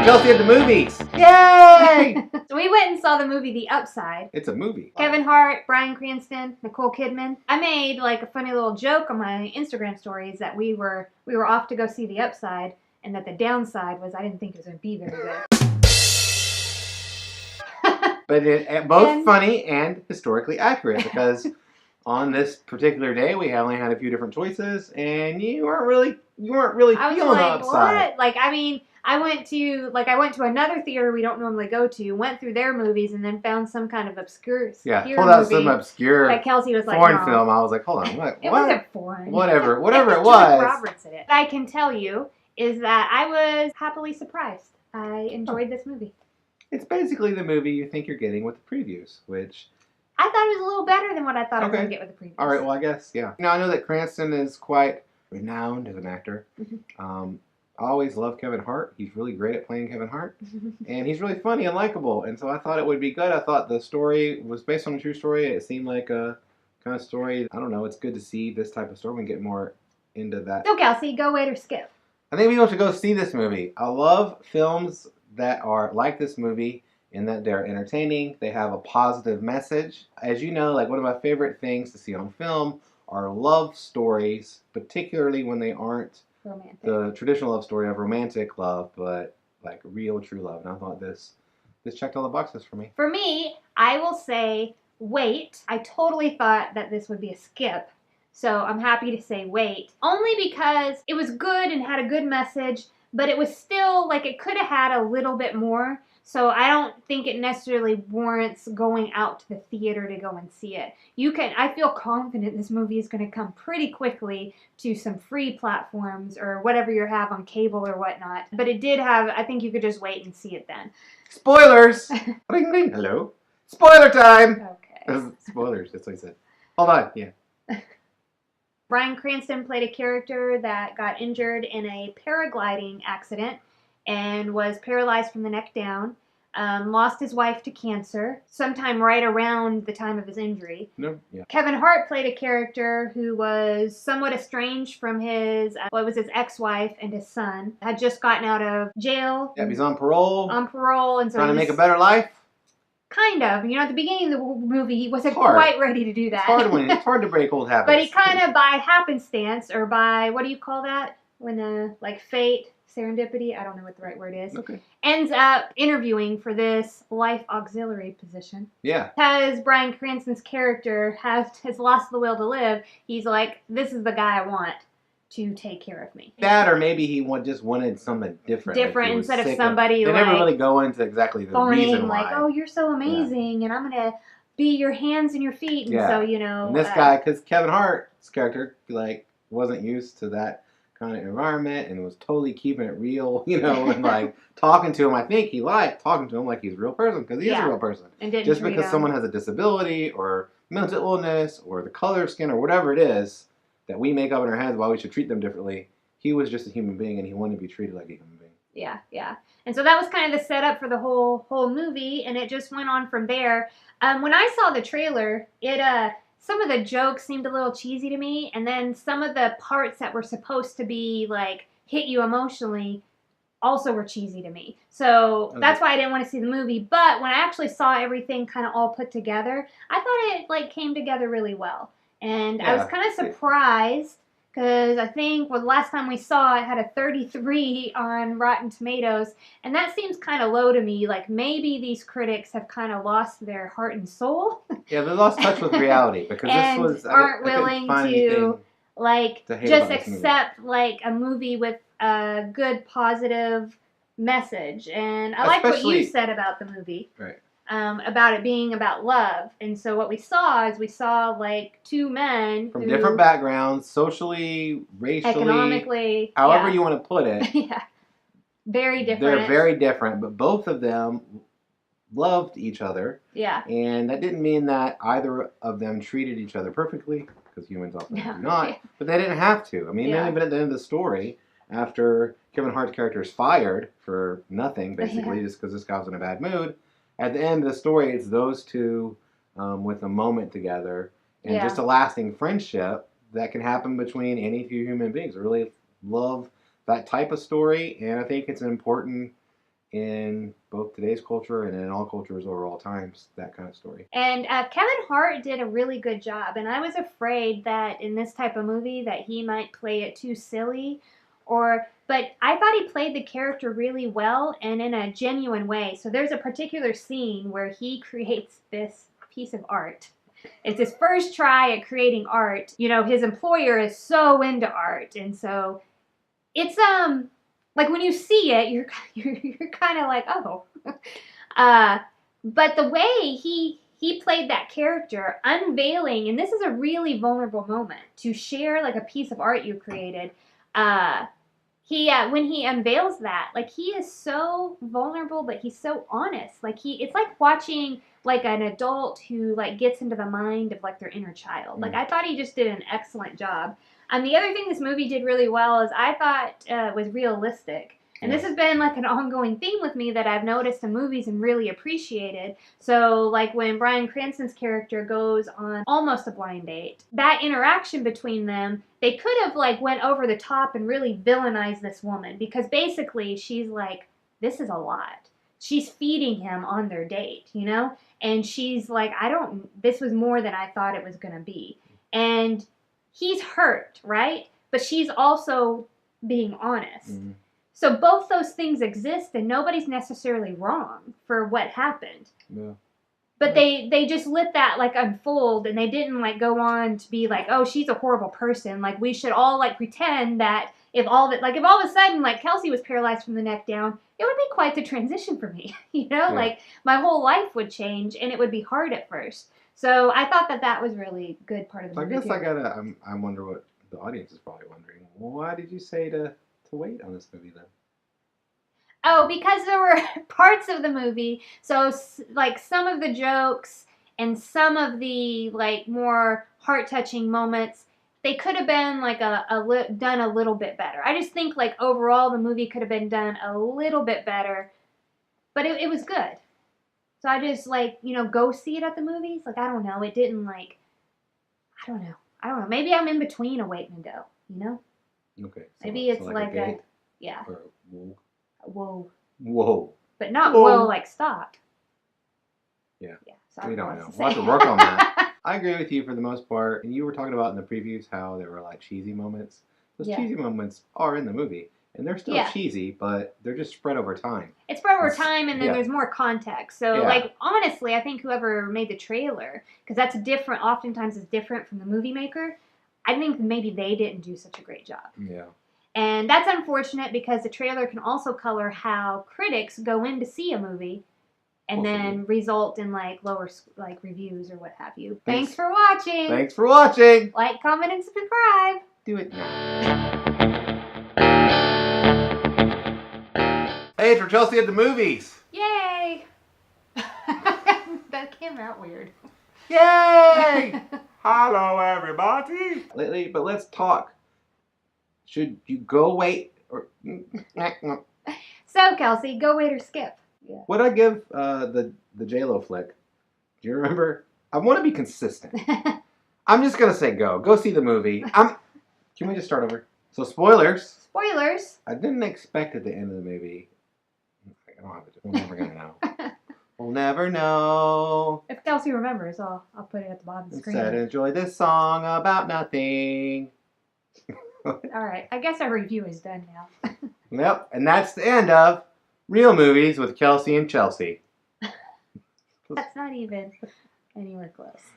Kelsey at the movies. Yay! So we went and saw the movie The Upside. It's a movie. Kevin Hart, Bryan Cranston, Nicole Kidman. I made like a funny little joke on my Instagram stories that we were off to go see The Upside, and that the downside was I didn't think it was going to be very good. But both funny and historically accurate, because on this particular day we only had a few different choices, and you weren't really feeling the upside. What? Like, I mean, I went to another theater we don't normally go to, went through their movies, and then found some kind of obscure pulled out some obscure that Kelsey was like, foreign film. I was like, hold on, what? It wasn't foreign. Whatever it was. Julia Roberts in it. What I can tell you is that I was happily surprised. I enjoyed this movie. It's basically the movie you think you're getting with the previews, which I thought it was a little better than what I thought I was going to get with the previews. All right, well, I guess, yeah. Now, I know that Cranston is quite renowned as an actor. I always love Kevin Hart. He's really great at playing Kevin Hart. And he's really funny and likable. And so I thought it would be good. I thought the story was based on a true story. It seemed like a kind of story. I don't know. It's good to see this type of story. We can get more into that. So, Kelsey, go, wait, or skip. I think we should go see this movie. I love films that are like this movie in that they're entertaining. They have a positive message. As you know, like one of my favorite things to see on film are love stories, particularly when they aren't romantic. The traditional love story of romantic love, but like real, true love. And I thought this checked all the boxes for me. For me, I will say wait. I totally thought that this would be a skip. So I'm happy to say wait. Only because it was good and had a good message, but it was still, like, it could have had a little bit more. So I don't think it necessarily warrants going out to the theater to go and see it. I feel confident this movie is going to come pretty quickly to some free platforms or whatever you have on cable or whatnot. But it did have, I think you could just wait and see it then. Spoilers! Ring, ring. Hello? Spoiler time! Okay. Spoilers, that's what I said. Hold on, yeah. Bryan Cranston played a character that got injured in a paragliding accident and was paralyzed from the neck down. Lost his wife to cancer sometime right around the time of his injury. Kevin Hart played a character who was somewhat estranged from his ex-wife and his son. Had just gotten out of jail. Yeah, he's on parole. And so trying to make a better life. Kind of. You know, at the beginning of the movie, he wasn't quite ready to do that. It's hard to break old habits. But he kind of, by happenstance, or by, what do you call that? When, like, fate, serendipity, I don't know what the right word is, ends up interviewing for this life auxiliary position. Yeah. Because Bryan Cranston's character has lost the will to live, he's like, this is the guy I want to take care of me. That, or maybe he just wanted something different. Instead of somebody they like... never really go into exactly the reason why. Like, oh, you're so amazing, and I'm going to be your hands and your feet, and so, you know... And this guy, because Kevin Hart's character, like, wasn't used to that kind of environment, and was totally keeping it real, you know, and, like, talking to him. I think he liked talking to him like he's a real person, because he is a real person. And didn't just because someone has a disability, or mental illness, or the color of skin, or whatever it is, that we make up in our heads why we should treat them differently. He was just a human being, and he wanted to be treated like a human being. Yeah, yeah. And so that was kind of the setup for the whole movie, and it just went on from there. When I saw the trailer, some of the jokes seemed a little cheesy to me, and then some of the parts that were supposed to be, like, hit you emotionally also were cheesy to me. So that's why I didn't want to see the movie. But when I actually saw everything kind of all put together, I thought it, like, came together really well. And I was kind of surprised because I think the last time we saw it had a 33 on Rotten Tomatoes, and that seems kind of low to me. Like, maybe these critics have kind of lost their heart and soul. Yeah, they lost touch with reality because and this was aren't willing to like just accept like a movie with a good positive message. And I like what you said about the movie. Right. About it being about love. And so what we saw like two men from different backgrounds, socially, racially, economically, however you want to put it. Yeah. Very different. They're very different, but both of them loved each other. Yeah. And that didn't mean that either of them treated each other perfectly, because humans often do not, but they didn't have to. I mean, then even at the end of the story, after Kevin Hart's character is fired for nothing, basically, just because this guy was in a bad mood, at the end of the story, it's those two with a moment together and just a lasting friendship that can happen between any two human beings. I really love that type of story, and I think it's important in both today's culture and in all cultures over all times, that kind of story. And Kevin Hart did a really good job, and I was afraid that in this type of movie that he might play it too silly, but I thought he played the character really well and in a genuine way. So there's a particular scene where he creates this piece of art. It's his first try at creating art. You know, his employer is so into art, and so it's like when you see it, you're kind of like, oh. But the way he played that character, unveiling, and this is a really vulnerable moment to share like a piece of art you created. When he unveils that, like he is so vulnerable, but he's so honest. Like it's like watching like an adult who like gets into the mind of like their inner child. Like I thought he just did an excellent job. And the other thing this movie did really well is I thought was realistic. And this has been like an ongoing theme with me that I've noticed in movies and really appreciated. So like when Bryan Cranston's character goes on almost a blind date, that interaction between them, they could have like went over the top and really villainized this woman because basically she's like, this is a lot. She's feeding him on their date, you know? And she's like, this was more than I thought it was going to be. And he's hurt, right? But she's also being honest. Mm-hmm. So both those things exist, and nobody's necessarily wrong for what happened. Yeah. But they just let that like unfold, and they didn't like go on to be like, oh, she's a horrible person. Like we should all like pretend that if all of a sudden like Kelsey was paralyzed from the neck down, it would be quite the transition for me. You know, like my whole life would change, and it would be hard at first. So I thought that was really good part of the movie. I guess I wonder what the audience is probably wondering. Why did you say to wait on this movie then? Oh, because there were parts of the movie, so like some of the jokes and some of the like more heart-touching moments, they could have been like done a little bit better. I just think like overall the movie could have been done a little bit better, but it was good. So I just like, go see it at the movies. Like, I don't know. It didn't like, I don't know. Maybe I'm in between a wait and a go, Okay. So, maybe it's like a yeah. Or whoa. Whoa. But not whoa like stop. Yeah. So we don't know. We'll have to work on that. I agree with you for the most part. And you were talking about in the previews how there were like cheesy moments. Those cheesy moments are in the movie. And they're still cheesy, but they're just spread over time. It's spread over time, and then there's more context. So, like, honestly, I think whoever made the trailer, because that's different, oftentimes is different from the movie maker, I think maybe they didn't do such a great job. Yeah. And that's unfortunate because the trailer can also color how critics go in to see a movie and then result in, like, lower, like, reviews or what have you. Thanks for watching. Thanks for watching. Like, comment, and subscribe. Do it now. Hey, it's Rachelsey at the movies. Yay! That came out weird. Yay! Hello, everybody. Lately, but let's talk. Should you go wait or? So, Kelsey, go wait or skip. Yeah. What I give the J-Lo flick? Do you remember? I want to be consistent. I'm just gonna say go. Go see the movie. Can we just start over? So spoilers. Spoilers. I didn't expect at the end of the movie. I don't have it. We're never gonna know. We'll never know. If Kelsey remembers, I'll put it at the bottom of the screen. Instead, enjoy this song about nothing. All right. I guess our review is done now. Yep. And that's the end of Real Movies with Kelsey and Chelsea. That's not even anywhere close.